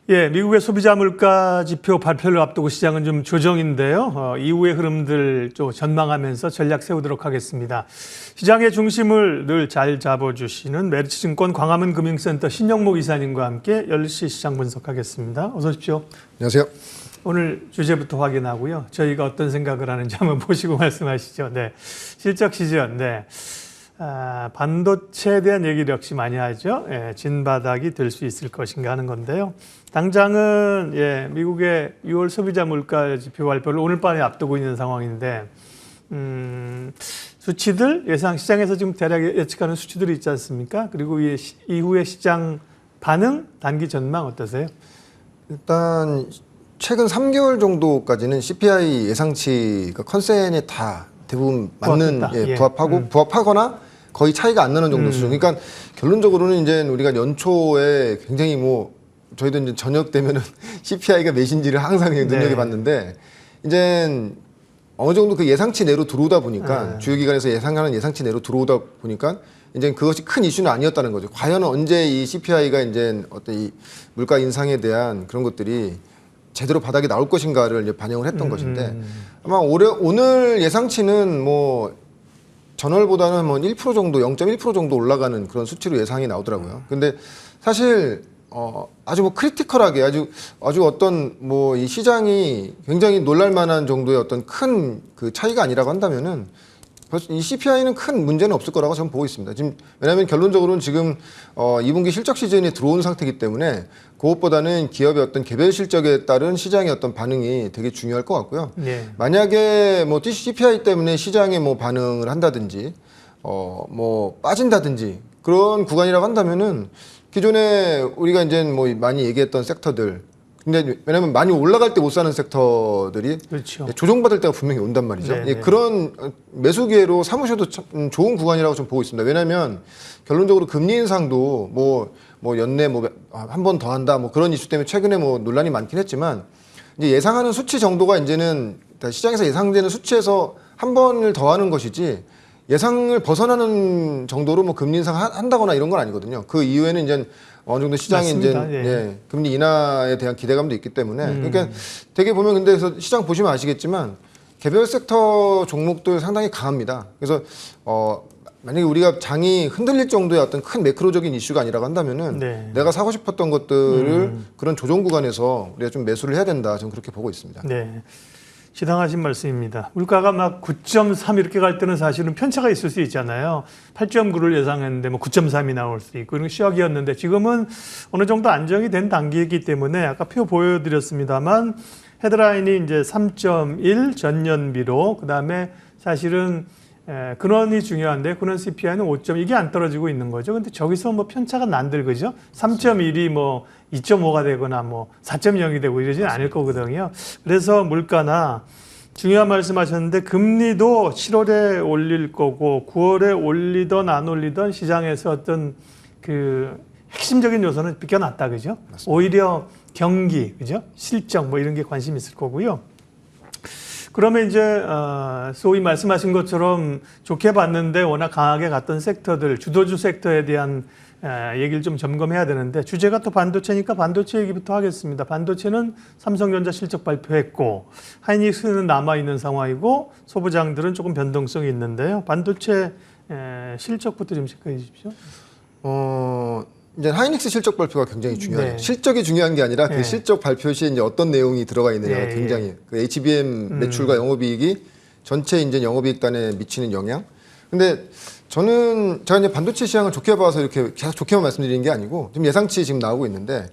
예, 미국의 소비자 물가 지표 발표를 앞두고 시장은 좀 조정인데요. 이후의 흐름들 좀 전망하면서 전략 세우도록 하겠습니다. 시장의 중심을 늘 잘 잡아주시는 메리츠증권 광화문 금융센터 신영목 이사님과 함께 10시 시장 분석하겠습니다. 어서 오십시오. 안녕하세요. 오늘 주제부터 확인하고요. 저희가 어떤 생각을 하는지 한번 보시고 말씀하시죠. 네, 실적 시즌. 네. 반도체에 대한 얘기를 역시 많이 하죠. 예, 진바닥이 될 수 있을 것인가 하는 건데요. 당장은 미국의 6월 소비자 물가 지표 발표를 오늘 밤에 앞두고 있는 상황인데 수치들 시장에서 지금 대략 예측하는 수치들이 있지 않습니까? 그리고 이후의 시장 반응, 단기 전망 어떠세요? 일단 최근 3개월 정도까지는 CPI 예상치가 컨센에 다 대부분 맞는 부합하거나 거의 차이가 안 나는 정도 수준. 그러니까 결론적으로는 이제 우리가 연초에 굉장히 저희도 이제 저녁 되면은 CPI가 몇인지를 항상 눈여겨봤는데 이제 어느 정도 그 예상치 내로 들어오다 보니까 주요기관에서 예상하는 예상치 내로 들어오다 보니까 이제 그것이 큰 이슈는 아니었다는 거죠. 과연 언제 이 CPI가 이제 어떤 이 물가 인상에 대한 그런 것들이 제대로 바닥에 나올 것인가를 이제 반영을 했던 것인데 아마 오늘 예상치는 전월보다는 1% 정도, 0.1% 정도 올라가는 그런 수치로 예상이 나오더라고요. 근데 사실 아주 크리티컬하게 아주 어떤 이 시장이 굉장히 놀랄만한 정도의 어떤 큰 그 차이가 아니라고 한다면은 벌써 이 CPI는 큰 문제는 없을 거라고 저는 보고 있습니다. 지금 왜냐하면 결론적으로는 지금 2분기 실적 시즌에 들어온 상태이기 때문에 그것보다는 기업의 어떤 개별 실적에 따른 시장의 어떤 반응이 되게 중요할 것 같고요. 네. 만약에 CPI 때문에 시장에 반응을 한다든지 빠진다든지 그런 구간이라고 한다면은 기존에 우리가 이제 많이 얘기했던 섹터들 근데 왜냐면 많이 올라갈 때 못 사는 섹터들이 그렇죠. 조정받을 때가 분명히 온단 말이죠. 그런 매수 기회로 삼으셔도 참 좋은 구간이라고 좀 보고 있습니다. 왜냐하면 결론적으로 금리 인상도 연내 한 번 더 한다 그런 이슈 때문에 최근에 논란이 많긴 했지만 이제 예상하는 수치 정도가 이제는 시장에서 예상되는 수치에서 한 번을 더 하는 것이지 예상을 벗어나는 정도로 금리 인상 한다거나 이런 건 아니거든요. 그 이후에는 이제 어느 정도 시장이 이제 금리 인하에 대한 기대감도 있기 때문에 그러니까 되게 보면 근데 그래서 시장 보시면 아시겠지만 개별 섹터 종목들 상당히 강합니다. 그래서 만약에 우리가 장이 흔들릴 정도의 어떤 큰 매크로적인 이슈가 아니라고 한다면은 내가 사고 싶었던 것들을 그런 조정 구간에서 우리가 좀 매수를 해야 된다. 저는 그렇게 보고 있습니다. 네. 시당하신 말씀입니다. 물가가 9.3 이렇게 갈 때는 사실은 편차가 있을 수 있잖아요. 8.9를 예상했는데 9.3이 나올 수 있고 이런 쇼크였는데 지금은 어느 정도 안정이 된 단계이기 때문에 아까 표 보여드렸습니다만 헤드라인이 이제 3.1 전년비로 그다음에 사실은 근원이 중요한데 근원 CPI는 5점 이게 안 떨어지고 있는 거죠. 근데 저기서 편차가 난들 그죠? 3.1이 2.5가 되거나 4.0이 되고 이러지는 않을 거거든요. 그래서 물가나 중요한 말씀하셨는데 금리도 7월에 올릴 거고 9월에 올리던 안 올리던 시장에서 어떤 그 핵심적인 요소는 비껴났다 그죠? 맞습니다. 오히려 경기 그죠? 실적 이런 게 관심이 있을 거고요. 그러면 이제 소위 말씀하신 것처럼 좋게 봤는데 워낙 강하게 갔던 섹터들, 주도주 섹터에 대한 얘기를 좀 점검해야 되는데 주제가 또 반도체니까 반도체 얘기부터 하겠습니다. 반도체는 삼성전자 실적 발표했고 하이닉스는 남아있는 상황이고 소부장들은 조금 변동성이 있는데요. 반도체 실적부터 좀 체크해 주십시오. 이제 하이닉스 실적 발표가 굉장히 중요해요. 실적이 중요한 게 아니라 그 실적 발표 시에 이제 어떤 내용이 들어가 있느냐가 굉장히 그 HBM 매출과 영업이익이 전체 이제 영업이익단에 미치는 영향. 근데 제가 이제 반도체 시장을 좋게 봐서 이렇게 계속 좋게만 말씀드리는 게 아니고 지금 예상치 지금 나오고 있는데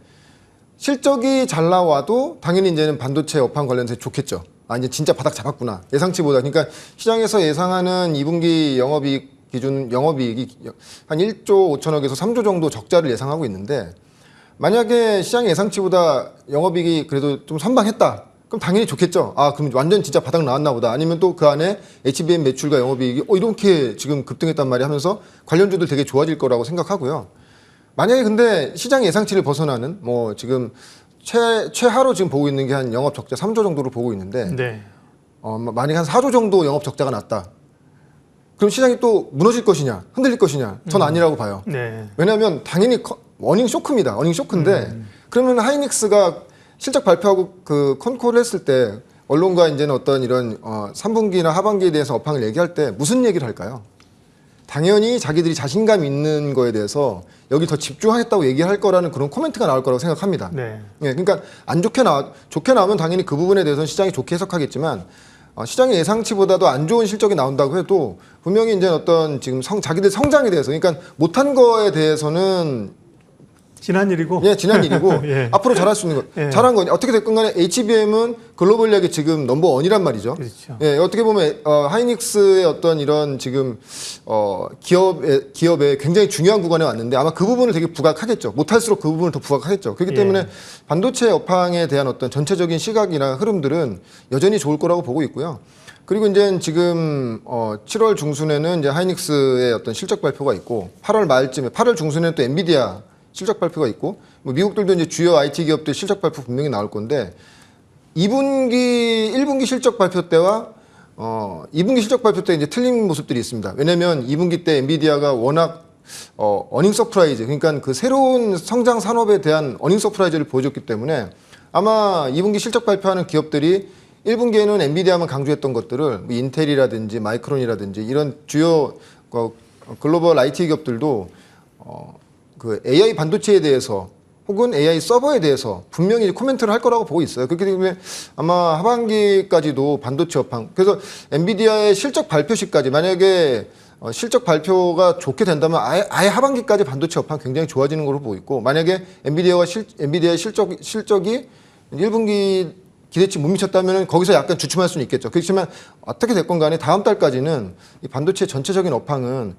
실적이 잘 나와도 당연히 이제는 반도체 업황 관련해서 좋겠죠. 이제 진짜 바닥 잡았구나. 예상치보다. 그러니까 시장에서 예상하는 2분기 영업이익 기준 영업이익이 한 1조 5천억에서 3조 정도 적자를 예상하고 있는데 만약에 시장 예상치보다 영업이익이 그래도 좀 선방했다. 그럼 당연히 좋겠죠. 그럼 완전 진짜 바닥 나왔나 보다. 아니면 또 그 안에 HBM 매출과 영업이익이 이렇게 지금 급등했단 말이야 하면서 관련주들 되게 좋아질 거라고 생각하고요. 만약에 근데 시장 예상치를 벗어나는 지금 최하로 지금 보고 있는 게 한 영업 적자 3조 정도로 보고 있는데 만약에 한 4조 정도 영업 적자가 났다. 그럼 시장이 또 무너질 것이냐, 흔들릴 것이냐? 전 아니라고 봐요. 왜냐하면 당연히 어닝 쇼크입니다. 어닝 쇼크인데 그러면 하이닉스가 실적 발표하고 그 컨콜을 했을 때 언론과 이제는 어떤 이런 3분기나 하반기에 대해서 업황을 얘기할 때 무슨 얘기를 할까요? 당연히 자기들이 자신감 있는 거에 대해서 여기 더 집중하겠다고 얘기할 거라는 그런 코멘트가 나올 거라고 생각합니다. 네. 예, 그러니까 안 좋게 나오면 당연히 그 부분에 대해서는 시장이 좋게 해석하겠지만 시장의 예상치보다도 안 좋은 실적이 나온다고 해도 분명히 이제 어떤 지금 자기들 성장에 대해서 그러니까 못한 거에 대해서는 지난 일이고. 예, 지난 일이고 예. 앞으로 잘할 수 있는 거. 예. 잘한 건 어떻게 됐건 간에 HBM은 글로벌리하게 지금 넘버 1이란 말이죠. 그렇죠. 예, 어떻게 보면 하이닉스의 어떤 이런 지금 기업에 굉장히 중요한 구간에 왔는데 아마 그 부분을 되게 부각하겠죠. 못할수록 그 부분을 더 부각하겠죠. 그렇기 때문에 예. 반도체 업황에 대한 어떤 전체적인 시각이나 흐름들은 여전히 좋을 거라고 보고 있고요. 그리고 이제 지금 7월 중순에는 이제 하이닉스의 어떤 실적 발표가 있고 8월 중순에는 또 엔비디아 실적 발표가 있고 뭐 미국들도 이제 주요 IT 기업들 실적 발표 분명히 나올 건데 1분기 실적 발표 때와 2분기 실적 발표 때 이제 틀린 모습들이 있습니다. 왜냐하면 2분기 때 엔비디아가 워낙 어닝 서프라이즈 그러니까 그 새로운 성장 산업에 대한 어닝 서프라이즈를 보여줬기 때문에 아마 2분기 실적 발표하는 기업들이 1분기에는 엔비디아만 강조했던 것들을 뭐 인텔이라든지 마이크론이라든지 이런 주요 글로벌 IT 기업들도 그 AI 반도체에 대해서 혹은 AI 서버에 대해서 분명히 코멘트를 할 거라고 보고 있어요. 그렇기 때문에 아마 하반기까지도 반도체 업황. 그래서 엔비디아의 실적 발표시까지 만약에 실적 발표가 좋게 된다면 아예 하반기까지 반도체 업황 굉장히 좋아지는 걸로 보고 있고 만약에 엔비디아의 실적이 1분기 기대치 못 미쳤다면 거기서 약간 주춤할 수는 있겠죠. 그렇지만 어떻게 됐건 간에 다음 달까지는 이 반도체 전체적인 업황은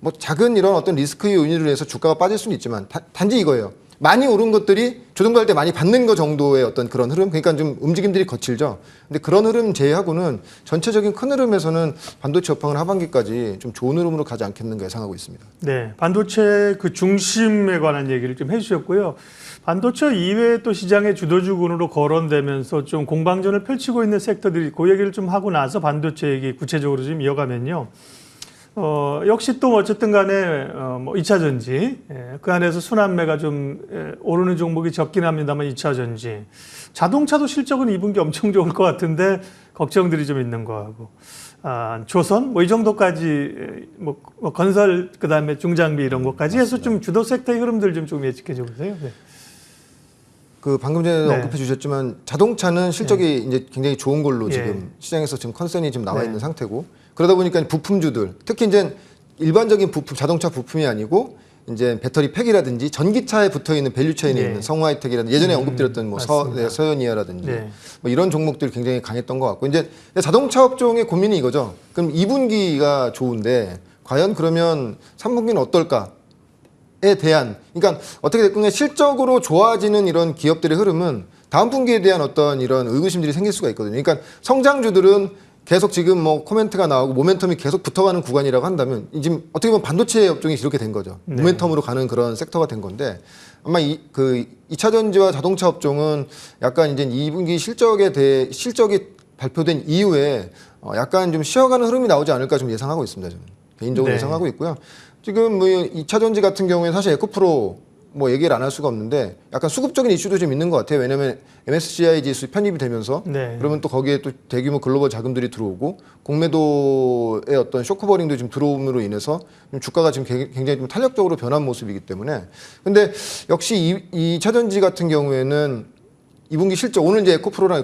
뭐 작은 이런 어떤 리스크의 요인으로 해서 주가가 빠질 수는 있지만 단지 이거예요. 많이 오른 것들이 조정받을 때 많이 받는 거 정도의 어떤 그런 흐름, 그러니까 좀 움직임들이 거칠죠. 근데 그런 흐름 제외하고는 전체적인 큰 흐름에서는 반도체 업황은 하반기까지 좀 좋은 흐름으로 가지 않겠는가 예상하고 있습니다. 네, 반도체 그 중심에 관한 얘기를 좀 해주셨고요. 반도체 이외에 또 시장의 주도주군으로 거론되면서 좀 공방전을 펼치고 있는 섹터들이 그 얘기를 좀 하고 나서 반도체 얘기 구체적으로 좀 이어가면요. 역시 또 어쨌든 간에 뭐 2차 전지 그 안에서 순환매가 좀 오르는 종목이 적긴 합니다만 2차 전지 자동차도 실적은 2분기 엄청 좋을 것 같은데 걱정들이 좀 있는 거하고 조선 뭐 이 정도까지 뭐 건설 그다음에 중장비 이런 것까지 해서 좀 주도 섹터의 흐름들 좀 예측해 주세요. 네. 그 방금 전에 네. 언급해 주셨지만 자동차는 실적이 이제 굉장히 좋은 걸로 예. 지금 시장에서 지금 컨센이 지금 나와 네. 있는 상태고 그러다 보니까 부품주들 특히 이제 일반적인 부품 자동차 부품이 아니고 이제 배터리 팩이라든지 전기차에 붙어 있는 밸류체인에 네. 있는 성화이텍이라든지 예전에 언급드렸던 뭐 서현이아라든지 네. 뭐 이런 종목들이 굉장히 강했던 것 같고 이제 자동차 업종의 고민이 이거죠. 그럼 2분기가 좋은데 과연 그러면 3분기는 어떨까? 에 대한 그러니까 어떻게 됐건 간에 실적으로 좋아지는 이런 기업들의 흐름은 다음 분기에 대한 어떤 이런 의구심들이 생길 수가 있거든요. 그러니까 성장주들은 계속 지금 뭐 코멘트가 나오고 모멘텀이 계속 붙어가는 구간이라고 한다면 지금 어떻게 보면 반도체 업종이 이렇게 된 거죠. 네. 모멘텀으로 가는 그런 섹터가 된 건데 아마 그 2차 전지와 자동차 업종은 약간 이제 2분기 실적이 발표된 이후에 약간 좀 쉬어가는 흐름이 나오지 않을까 좀 예상하고 있습니다. 저는 개인적으로 네. 예상하고 있고요. 지금 뭐 2차 전지 같은 경우에 사실 에코프로 뭐 얘기를 안 할 수가 없는데 약간 수급적인 이슈도 좀 있는 것 같아요. 왜냐하면 MSCI 지수 편입이 되면서 네. 그러면 또 거기에 또 대규모 글로벌 자금들이 들어오고 공매도의 어떤 쇼크버링도 지금 들어옴으로 인해서 좀 주가가 지금 굉장히 좀 탄력적으로 변한 모습이기 때문에 근데 역시 2차 전지 같은 경우에는 2분기 실적 오늘 이제 에코프로랑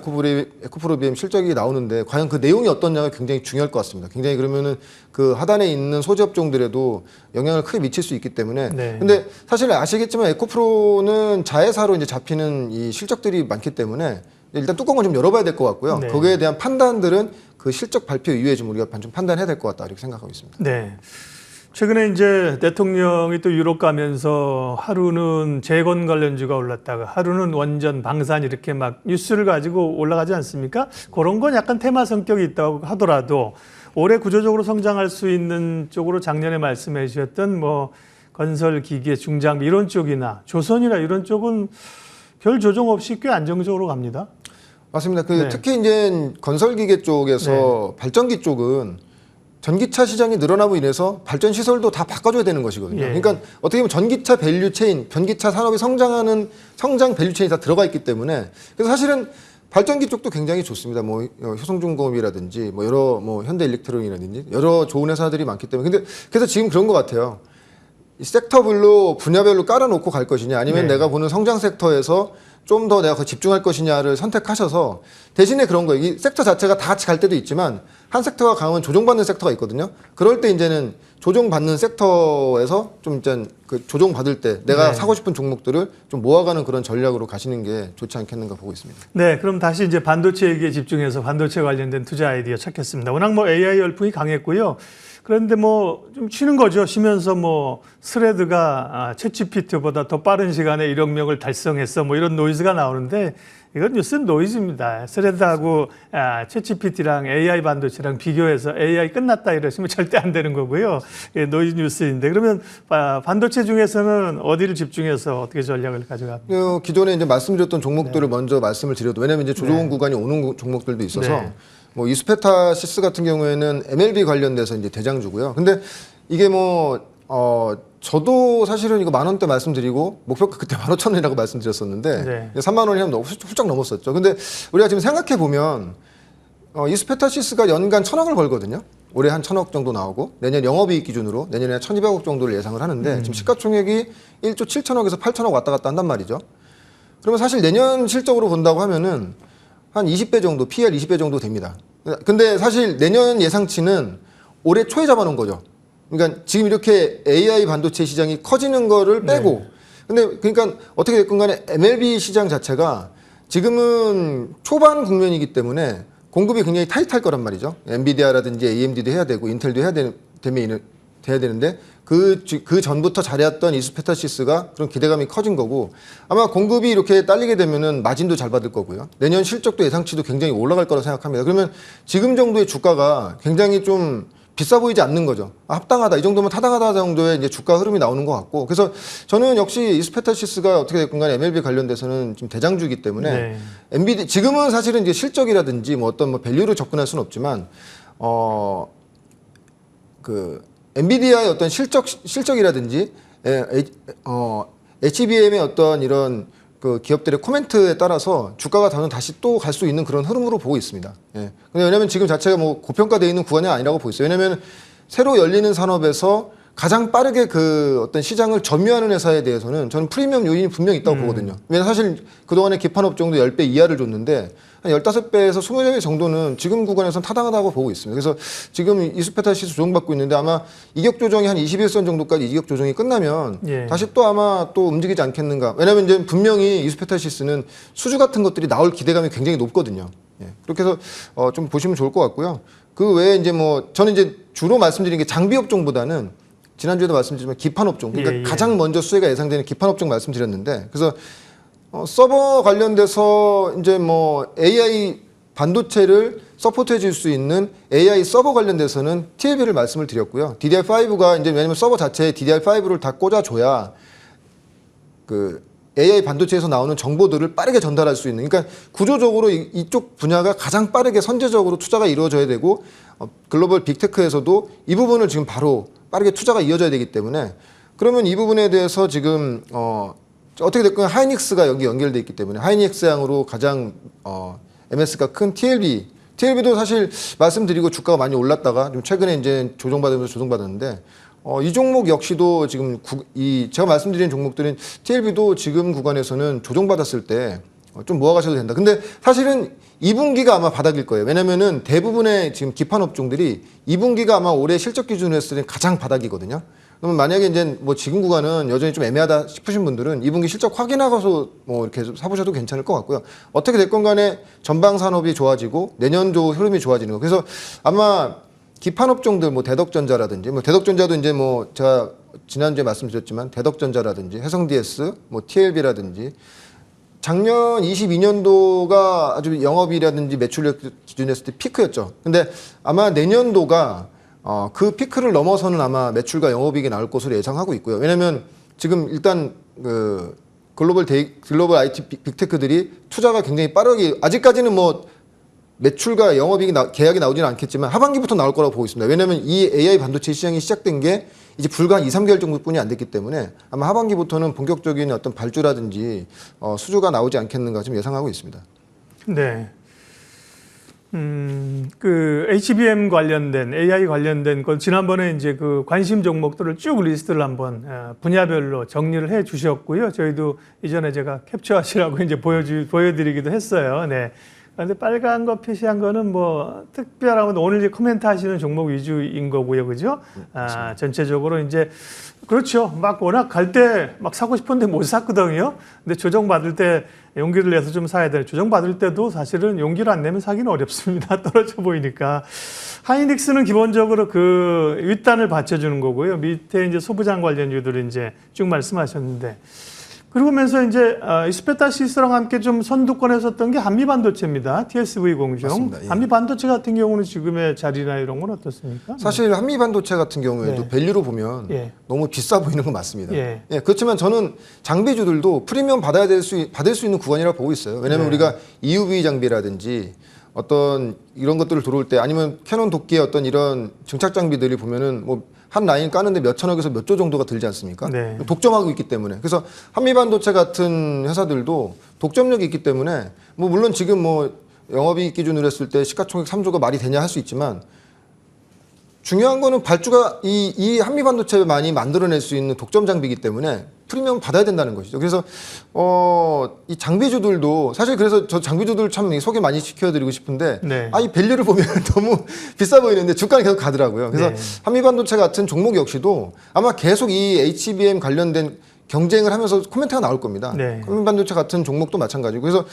에코프로 BM 실적이 나오는데 과연 그 내용이 어떠냐가 굉장히 중요할 것 같습니다. 굉장히 그러면은 그 하단에 있는 소재 업종들에도 영향을 크게 미칠 수 있기 때문에. 네. 근데 사실 아시겠지만 에코프로는 자회사로 이제 잡히는 이 실적들이 많기 때문에 일단 뚜껑을 좀 열어봐야 될 것 같고요. 네. 거기에 대한 판단들은 그 실적 발표 이후에 좀 우리가 좀 판단해야 될 것 같다 이렇게 생각하고 있습니다. 네. 최근에 이제 대통령이 또 유럽 가면서 하루는 재건 관련주가 올랐다가 하루는 원전, 방산 이렇게 막 뉴스를 가지고 올라가지 않습니까? 그런 건 약간 테마 성격이 있다고 하더라도 올해 구조적으로 성장할 수 있는 쪽으로 작년에 말씀해 주셨던 뭐 건설, 기계, 중장비 이런 쪽이나 조선이나 이런 쪽은 별 조정 없이 꽤 안정적으로 갑니다. 맞습니다. 네. 특히 이제 건설기계 쪽에서 발전기 쪽은 전기차 시장이 늘어남으로 인해서 발전 시설도 다 바꿔줘야 되는 것이거든요. 예. 그러니까 어떻게 보면 전기차 밸류 체인, 전기차 산업이 성장하는 성장 밸류 체인이 다 들어가 있기 때문에 그래서 사실은 발전기 쪽도 굉장히 좋습니다. 뭐 효성중공업이라든지 뭐 여러 뭐 현대일렉트로닉이라든지 여러 좋은 회사들이 많기 때문에 근데 그래서 지금 그런 것 같아요. 이 섹터별로 분야별로 깔아놓고 갈 것이냐 아니면 네. 내가 보는 성장 섹터에서 좀 더 내가 집중할 것이냐를 선택하셔서 대신에 그런 거예요. 이 섹터 자체가 다 같이 갈 때도 있지만 한 섹터가 강하면 조정받는 섹터가 있거든요. 그럴 때 이제는 조정받는 섹터에서 좀 이제 그 조정받을 때 내가 네. 사고 싶은 종목들을 좀 모아가는 그런 전략으로 가시는 게 좋지 않겠는가 보고 있습니다. 네, 그럼 다시 이제 반도체 얘기에 집중해서 반도체 관련된 투자 아이디어 찾겠습니다. 워낙 뭐 AI 열풍이 강했고요. 그런데 뭐 좀 쉬는 거죠. 쉬면서 뭐 스레드가 챗GPT보다 더 빠른 시간에 1억 명을 달성했어. 뭐 이런 노이즈가 나오는데 이건 뉴스 노이즈입니다. 스레드하고 챗GPT랑 AI 반도체랑 비교해서 AI 끝났다 이러시면 절대 안 되는 거고요. 예, 노이즈 뉴스인데 그러면 반도체 중에서는 어디를 집중해서 어떻게 전략을 가져갑니까? 기존에 이제 말씀드렸던 종목들을 먼저 말씀을 드려도 왜냐하면 이제 조정 구간이 오는 종목들도 있어서 네. 뭐 이스페타시스 같은 경우에는 MLB 관련돼서 이제 대장주고요. 근데 이게 저도 사실은 이거 10,000원대 말씀드리고 목표가 그때 15,000원이라고 말씀드렸었는데 네. 3만 원이 하면 훌쩍 넘었었죠. 근데 우리가 지금 생각해 보면 이스페타시스가 연간 1,000억을 벌거든요. 올해 한 1,000억 정도 나오고 내년 영업이익 기준으로 내년에 1,200억 정도를 예상을 하는데 지금 시가총액이 1조 7천억에서 8천억 왔다 갔다 한단 말이죠. 그러면 사실 내년 실적으로 본다고 하면은 한 20배 정도, PER 20배 정도 됩니다. 근데 사실 내년 예상치는 올해 초에 잡아놓은 거죠. 그러니까 지금 이렇게 AI 반도체 시장이 커지는 거를 빼고 근데 그러니까 어떻게 됐건 간에 MLB 시장 자체가 지금은 초반 국면이기 때문에 공급이 굉장히 타이트할 거란 말이죠. 엔비디아라든지 AMD도 해야 되고 인텔도 해야 되는데 그 전부터 잘해왔던 이스페타시스가 그런 기대감이 커진 거고 아마 공급이 이렇게 딸리게 되면은 마진도 잘 받을 거고요. 내년 실적도 예상치도 굉장히 올라갈 거라 생각합니다. 그러면 지금 정도의 주가가 굉장히 좀 비싸 보이지 않는 거죠. 합당하다. 이 정도면 타당하다 정도의 이제 주가 흐름이 나오는 것 같고. 그래서 저는 역시 이스페타시스가 어떻게 됐건 간에 MLB 관련돼서는 지금 대장주이기 때문에 엔비디 지금은 사실은 이제 실적이라든지 뭐 어떤 뭐 밸류로 접근할 수는 없지만 엔비디아의 어떤 실적이라든지 HBM의 어떤 이런 그 기업들의 코멘트에 따라서 주가가 저는 다시 또 갈 수 있는 그런 흐름으로 보고 있습니다. 예. 근데 왜냐면 지금 자체가 뭐 고평가되어 있는 구간이 아니라고 보고 있어요. 왜냐면 새로 열리는 산업에서 가장 빠르게 그 어떤 시장을 점유하는 회사에 대해서는 저는 프리미엄 요인이 분명히 있다고 보거든요. 왜냐면 사실 그동안에 기판업 정도 10배 이하를 줬는데 한 15배에서 20배 정도는 지금 구간에서는 타당하다고 보고 있습니다. 그래서 지금 이스페타시스 조정받고 있는데 아마 이격 조정이 한 21선 정도까지 이격 조정이 끝나면 다시 또 아마 또 움직이지 않겠는가. 왜냐면 이제 분명히 이스페타시스는 수주 같은 것들이 나올 기대감이 굉장히 높거든요. 예. 그렇게 해서 좀 보시면 좋을 것 같고요. 그 외에 이제 뭐 저는 이제 주로 말씀드린 게 장비 업종보다는 지난주에도 말씀드렸지만 기판 업종, 그러니까 가장 먼저 수혜가 예상되는 기판 업종 말씀드렸는데, 그래서 서버 관련돼서 이제 뭐 AI 반도체를 서포트해 줄 수 있는 AI 서버 관련돼서는 TLB를 말씀을 드렸고요. DDR5가 이제 왜냐면 서버 자체에 DDR5를 다 꽂아줘야 그 AI 반도체에서 나오는 정보들을 빠르게 전달할 수 있는, 그러니까 구조적으로 이쪽 분야가 가장 빠르게 선제적으로 투자가 이루어져야 되고 글로벌 빅테크에서도 이 부분을 지금 바로 빠르게 투자가 이어져야 되기 때문에 그러면 이 부분에 대해서 지금 어떻게 됐건 하이닉스가 여기 연결돼 있기 때문에 하이닉스 양으로 가장 MS가 큰 TLB도 사실 말씀드리고 주가가 많이 올랐다가 좀 최근에 이제 조정받으면서 조정받았는데 이 종목 역시도 지금 제가 말씀드린 종목들은 TLB도 지금 구간에서는 조정받았을 때 좀 모아가셔도 된다. 근데 사실은 2분기가 아마 바닥일 거예요. 왜냐면은 대부분의 지금 기판 업종들이 2분기가 아마 올해 실적 기준으로 했을 때 가장 바닥이거든요. 그러면 만약에 이제 뭐 지금 구간은 여전히 좀 애매하다 싶으신 분들은 2분기 실적 확인하고서 뭐 이렇게 사보셔도 괜찮을 것 같고요. 어떻게 됐건 간에 전방 산업이 좋아지고 내년도 흐름이 좋아지는 거. 그래서 아마 기판 업종들 뭐 대덕전자라든지 뭐 대덕전자도 이제 뭐 제가 지난주에 말씀드렸지만 대덕전자라든지 해성DS 뭐 TLB라든지 작년 22년도가 아주 영업이라든지 매출력 기준했을 때 피크였죠. 근데 아마 내년도가 그 피크를 넘어서는 아마 매출과 영업이익이 나올 것으로 예상하고 있고요. 왜냐면 지금 일단 글로벌 IT 빅테크들이 투자가 굉장히 빠르게 아직까지는 뭐 매출과 영업이익이 계약이 나오지는 않겠지만 하반기부터 나올 거라고 보고 있습니다. 왜냐하면 이 AI 반도체 시장이 시작된 게 이제 불과 한 2, 3개월 정도뿐이 안 됐기 때문에 아마 하반기부터는 본격적인 어떤 발주라든지 수주가 나오지 않겠는가 좀 예상하고 있습니다. 네. 그 HBM 관련된 AI 관련된 건 지난번에 이제 그 관심 종목들을 쭉 리스트를 한번 분야별로 정리를 해 주셨고요. 저희도 이전에 제가 캡처하시라고 이제 보여드리기도 했어요. 네. 그런데 빨간 거 표시한 거는 뭐 특별하고 오늘 이제 코멘트 하시는 종목 위주인 거고요. 그죠? 전체적으로 이제 그렇죠. 막 워낙 갈 때 막 사고 싶었는데 못 샀거든요. 근데 조정 받을 때 용기를 내서 좀 사야 돼. 조정 받을 때도 사실은 용기를 안 내면 사기는 어렵습니다. 떨어져 보이니까. 하이닉스는 기본적으로 그 윗단을 받쳐주는 거고요. 밑에 이제 소부장 관련주들을 이제 쭉 말씀하셨는데. 그러면서 이제 이스페타시스랑 함께 좀 선두권에 섰던 게 한미반도체입니다. TSV 공정. 맞습니다. 예. 한미반도체 같은 경우는 지금의 자리나 이런 건 어떻습니까? 사실 한미반도체 같은 경우에도 예. 밸류로 보면 예. 너무 비싸 보이는 건 맞습니다. 예. 예, 그렇지만 저는 장비주들도 프리미엄 받을 수 있는 구간이라고 보고 있어요. 왜냐하면 네. 우리가 EUV 장비라든지 어떤 이런 것들을 들어올 때 아니면 캐논 도끼의 어떤 이런 증착 장비들이 보면은 뭐 한 라인 까는데 몇 천억에서 몇 조 정도가 들지 않습니까? 네. 독점하고 있기 때문에. 그래서 한미반도체 같은 회사들도 독점력이 있기 때문에 뭐 물론 지금 뭐 영업이익 기준으로 했을 때 시가총액 3조가 말이 되냐 할 수 있지만 중요한 거는 발주가 이 한미반도체만이 만들어낼 수 있는 독점 장비이기 때문에 프리미엄 받아야 된다는 것이죠. 그래서 이 장비주들도 사실 그래서 저 장비주들 참 소개 많이 시켜드리고 싶은데 네. 이 밸류를 보면 너무 비싸 보이는데 주가는 계속 가더라고요. 그래서 네. 한미반도체 같은 종목 역시도 아마 계속 이 HBM 관련된 경쟁을 하면서 코멘트가 나올 겁니다. 네. 한미반도체 같은 종목도 마찬가지고 그래서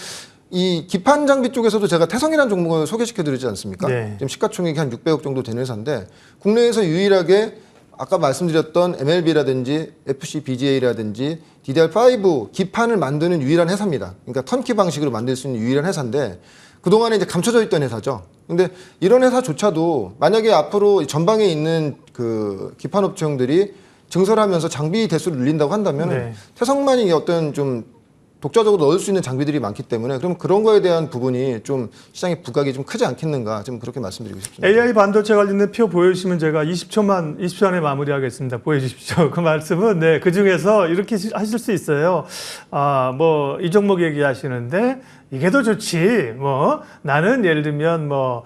이 기판 장비 쪽에서도 제가 태성이라는 종목을 소개시켜드리지 않습니까? 네. 지금 시가총액이 한 600억 정도 되는 회사인데 국내에서 유일하게 아까 말씀드렸던 MLB라든지 FCBGA라든지 DDR5 기판을 만드는 유일한 회사입니다. 그러니까 턴키 방식으로 만들 수 있는 유일한 회사인데 그동안에 이제 감춰져 있던 회사죠. 근데 이런 회사조차도 만약에 앞으로 전방에 있는 그 기판 업체형들이 증설하면서 장비 대수를 늘린다고 한다면 네. 태성만이 어떤 좀 독자적으로 넣을 수 있는 장비들이 많기 때문에 그럼 그런 거에 대한 부분이 좀 시장의 부각이 좀 크지 않겠는가 좀 그렇게 말씀드리고 싶습니다. AI 반도체 관련된 표 보여주시면 제가 20초 안에 마무리하겠습니다. 보여주십시오. 그 말씀은 네, 그 중에서 이렇게 하실 수 있어요. 뭐 이 종목 얘기하시는데 이게 더 좋지. 뭐 나는 예를 들면 뭐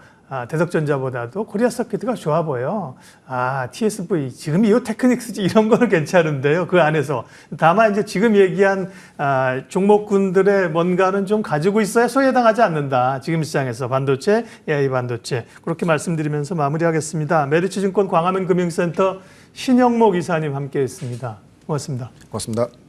대덕전자보다도 코리아 서킷가 좋아 보여. TSV 지금 이거 테크닉스 이런 거는 괜찮은데요. 그 안에서 다만 이제 지금 얘기한 종목군들의 뭔가는 좀 가지고 있어야 소외당하지 않는다. 지금 시장에서 반도체, AI 반도체 그렇게 말씀드리면서 마무리하겠습니다. 메리츠증권 광화문금융센터 신영목 이사님 함께했습니다. 고맙습니다. 고맙습니다.